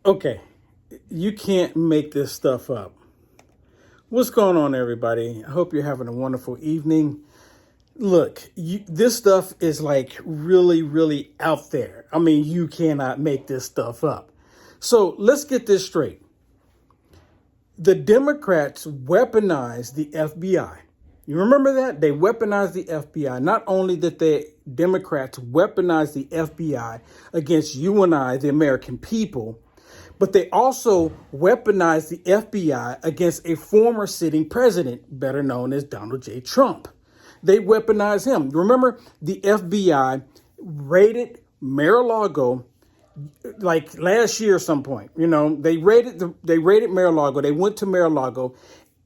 Okay, you can't make this stuff up. What's going on, everybody? I hope you're having a wonderful evening. Look, this stuff is like really, really out there. I mean, you cannot make this stuff up. So let's get this straight. The Democrats weaponized the FBI. You remember that? They weaponized the FBI. Not only did the Democrats weaponize the FBI against you and I, the American people, but they also weaponized the FBI against a former sitting president, better known as Donald J. Trump. They weaponized him. Remember, the FBI raided Mar-a-Lago like last year at some point. You know, they raided Mar-a-Lago. They went to Mar-a-Lago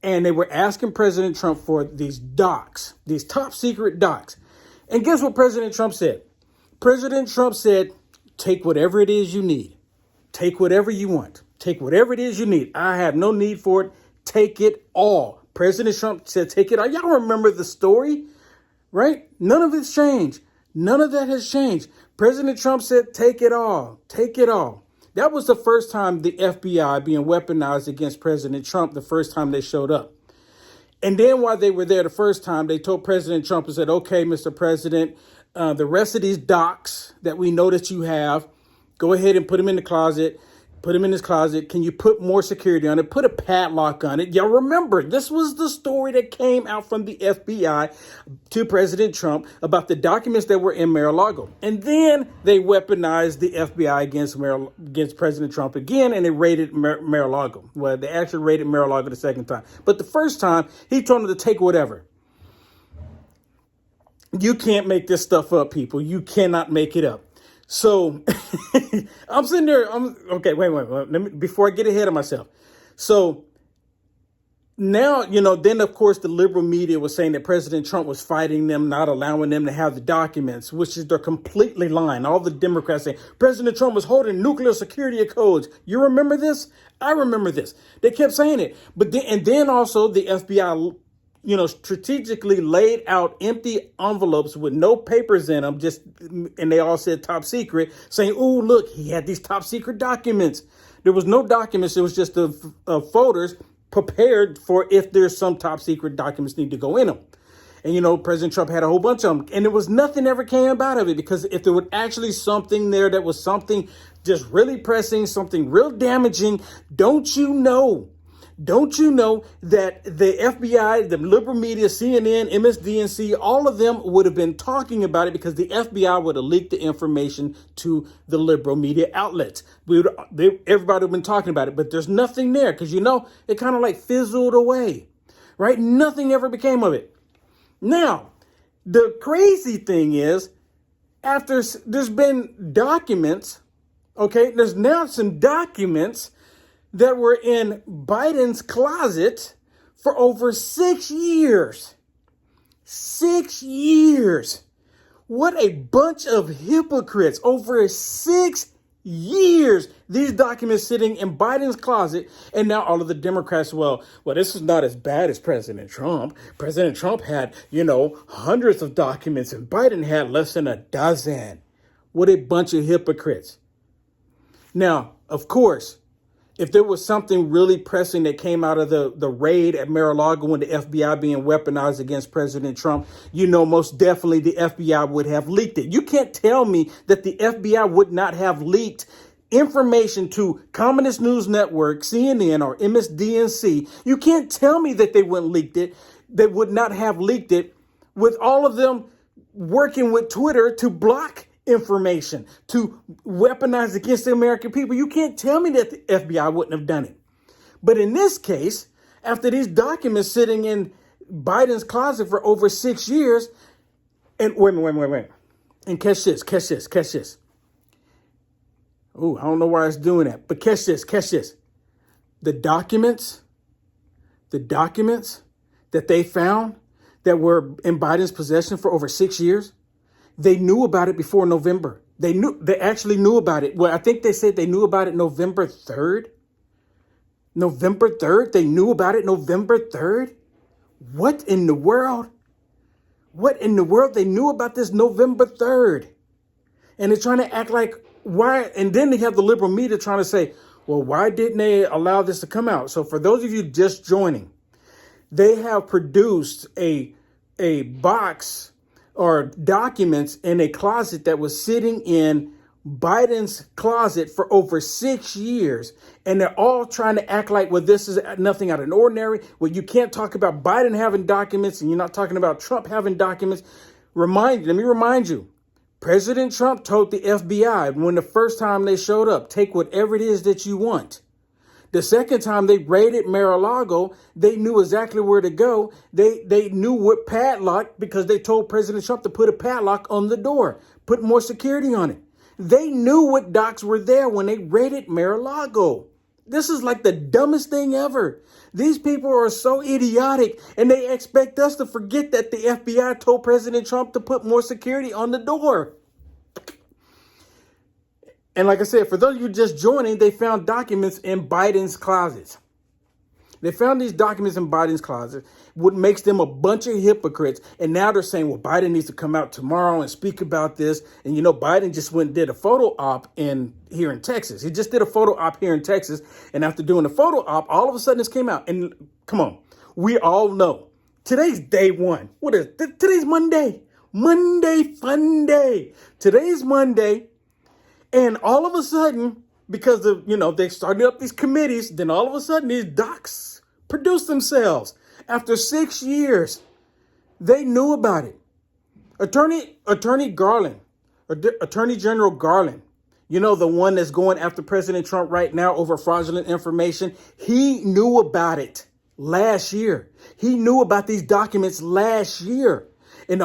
and they were asking President Trump for these docs, these top secret docs. And guess what President Trump said? President Trump said, take whatever it is you need. Take whatever you want. Take whatever it is you need. I have no need for it. Take it all. President Trump said, take it all. Y'all remember the story, right? None of it's changed. None of that has changed. President Trump said, take it all. Take it all. That was the first time the FBI being weaponized against President Trump, the first time they showed up. And then while they were there the first time, they told President Trump and said, okay, Mr. President, the rest of these docs that we know that you have, go ahead and put them in the closet. Put him in his closet. Can you put more security on it? Put a padlock on it. Y'all remember, this was the story that came out from the FBI to President Trump about the documents that were in Mar-a-Lago. And then they weaponized the FBI against President Trump again, and they raided Mar-a-Lago. Well, they actually raided Mar-a-Lago the second time. But the first time, he told them to take whatever. You can't make this stuff up, people. You cannot make it up. So I'm sitting there. Okay, wait. Let me, before I get ahead of myself. So now, then, of course, the liberal media was saying that President Trump was fighting them, not allowing them to have the documents, which is they're completely lying. All the Democrats saying President Trump was holding nuclear security codes. You remember this? I remember this. They kept saying it. But then also the FBI strategically laid out empty envelopes with no papers in them, and they all said top secret, saying, oh, look, he had these top secret documents. There was no documents. It was just the folders prepared for if there's some top secret documents need to go in them. And, President Trump had a whole bunch of them, and there was nothing ever came out of it, because if there was actually something there that was something just really pressing, something real damaging, don't you know that the FBI, the liberal media, CNN, MSDNC, all of them would have been talking about it, because the FBI would have leaked the information to the liberal media outlets. Everybody would have been talking about it, but there's nothing there, because, it kind of like fizzled away, right? Nothing ever became of it. Now, the crazy thing is, after there's been documents, okay, there's now some documents that were in Biden's closet for over 6 years. 6 years. What a bunch of hypocrites. Over 6 years, these documents sitting in Biden's closet, and now all of the Democrats, well, this is not as bad as President Trump. President Trump had, hundreds of documents, and Biden had less than a dozen. What a bunch of hypocrites. Now, of course, if there was something really pressing that came out of the raid at Mar-a-Lago and the FBI being weaponized against President Trump, most definitely the FBI would have leaked it. You can't tell me that the FBI would not have leaked information to Communist News Network, CNN, or MSDNC. You can't tell me that they wouldn't leaked it. They would not have leaked it, with all of them working with Twitter to block information, to weaponize against the American people. You can't tell me that the FBI wouldn't have done it. But in this case, after these documents sitting in Biden's closet for over 6 years, and wait. And catch this. Oh, I don't know why it's doing that, but catch this. The documents that they found that were in Biden's possession for over 6 years, they knew about it before November. They actually knew about it. Well, I think they said they knew about it November 3rd. November 3rd? They knew about it November 3rd? What in the world? They knew about this November 3rd. And they're trying to act like, why? And then they have the liberal media trying to say, Well, why didn't they allow this to come out? So for those of you just joining, they have produced a box or documents in a closet that was sitting in Biden's closet for over 6 years. And they're all trying to act like, well, this is nothing out of the ordinary. Well, you can't talk about Biden having documents and you're not talking about Trump having documents. Let me remind you, President Trump told the FBI when the first time they showed up, take whatever it is that you want. The second time they raided Mar-a-Lago, they knew exactly where to go. They knew what padlock, because they told President Trump to put a padlock on the door, put more security on it. They knew what docs were there when they raided Mar-a-Lago. This is like the dumbest thing ever. These people are so idiotic, and they expect us to forget that the FBI told President Trump to put more security on the door. And like I said, for those of you just joining, they found documents in Biden's closets. They found these documents in Biden's closet, what makes them a bunch of hypocrites. And now they're saying, well, Biden needs to come out tomorrow and speak about this. And, Biden just went and did a photo op here in Texas. He just did a photo op here in Texas. And after doing the photo op, all of a sudden this came out. And come on, we all know today's day one. What is today's Monday? Monday fun day. Today's Monday. And all of a sudden, because of, they started up these committees, then all of a sudden these docs produced themselves. After 6 years, they knew about it. Attorney Garland, Attorney General Garland, the one that's going after President Trump right now over fraudulent information, he knew about it last year. He knew about these documents last year. And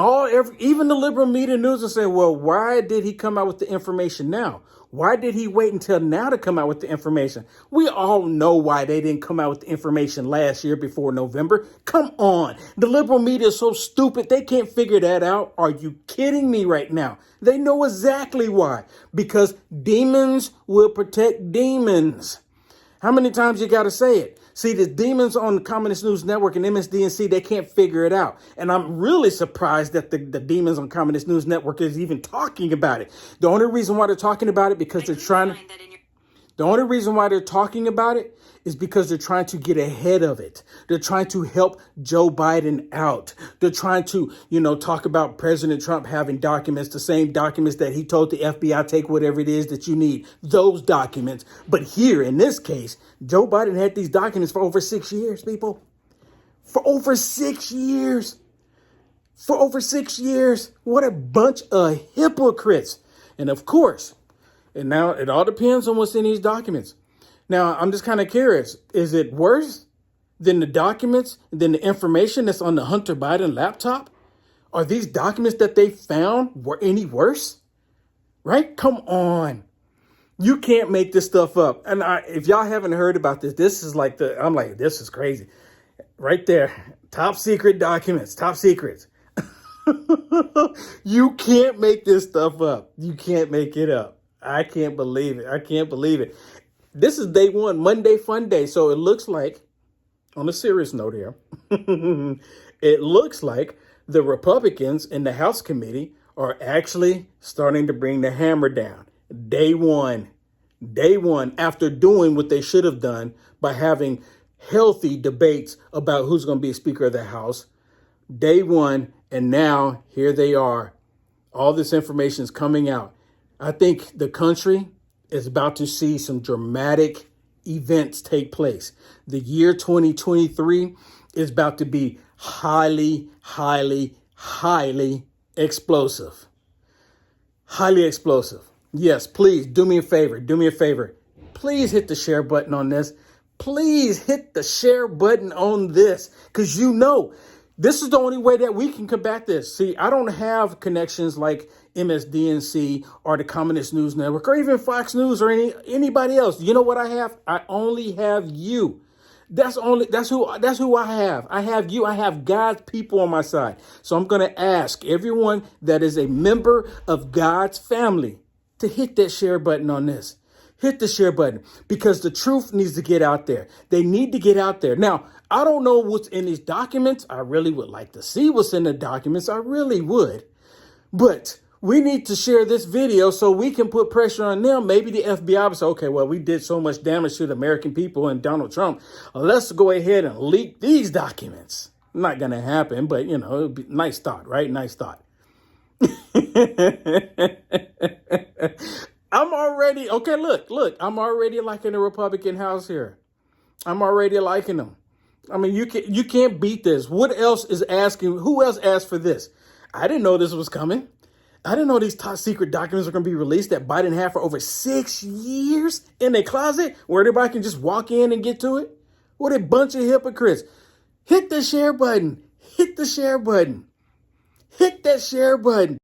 even the liberal media news are saying, well, why did he come out with the information now? Why did he wait until now to come out with the information? We all know why they didn't come out with the information last year before November. Come on. The liberal media is so stupid. They can't figure that out. Are you kidding me right now? They know exactly why. Because demons will protect demons. How many times you got to say it? See, the demons on the Communist News Network and MSDNC, they can't figure it out. And I'm really surprised that the demons on Communist News Network is even talking about it. The only reason why they're talking about it because they're trying to... The only reason why they're talking about it is because they're trying to get ahead of it. They're trying to help Joe Biden out. They're trying to, talk about President Trump having documents, the same documents that he told the FBI, take whatever it is that you need, those documents. But here, in this case, Joe Biden had these documents for over 6 years, people. For over 6 years. For over 6 years. What a bunch of hypocrites. And of course, and now it all depends on what's in these documents. Now, I'm just kind of curious. Is it worse than the documents, than the information that's on the Hunter Biden laptop? Are these documents that they found were any worse? Right? Come on. You can't make this stuff up. And if y'all haven't heard about this, this is like this is crazy. Right there. Top secret documents. Top secrets. You can't make this stuff up. You can't make it up. I can't believe it. I can't believe it. This is day one, Monday fun day. So it looks like, on a serious note here, it looks like the Republicans in the House committee are actually starting to bring the hammer down. Day one, after doing what they should have done by having healthy debates about who's going to be Speaker of the House. Day one, and now here they are. All this information is coming out. I think the country is about to see some dramatic events take place. The year 2023 is about to be highly, highly, highly explosive. Highly explosive. Yes, please do me a favor. Do me a favor. Please hit the share button on this. Please hit the share button on this, because this is the only way that we can combat this. See, I don't have connections like MSDNC or the Communist News Network or even Fox News or anybody else. You know what I have? I only have you. That's who I have. I have you. I have God's people on my side. So I'm going to ask everyone that is a member of God's family to hit that share button on this. Hit the share button, because the truth needs to get out there. They need to get out there. Now, I don't know what's in these documents. I really would like to see what's in the documents. I really would. But We need to share this video so we can put pressure on them. Maybe the FBI will say, okay, well, we did so much damage to the American people and Donald Trump. Let's go ahead and leak these documents. Not going to happen, but, you know, it'd be, nice thought, right? Nice thought. I'm already, okay, look, I'm already liking the Republican House here. I'm already liking them. I mean, you can't beat this. What else is asking? Who else asked for this? I didn't know this was coming. I didn't know these top secret documents are going to be released that Biden had for over 6 years in a closet where everybody can just walk in and get to it. What a bunch of hypocrites. Hit the share button. Hit the share button. Hit that share button.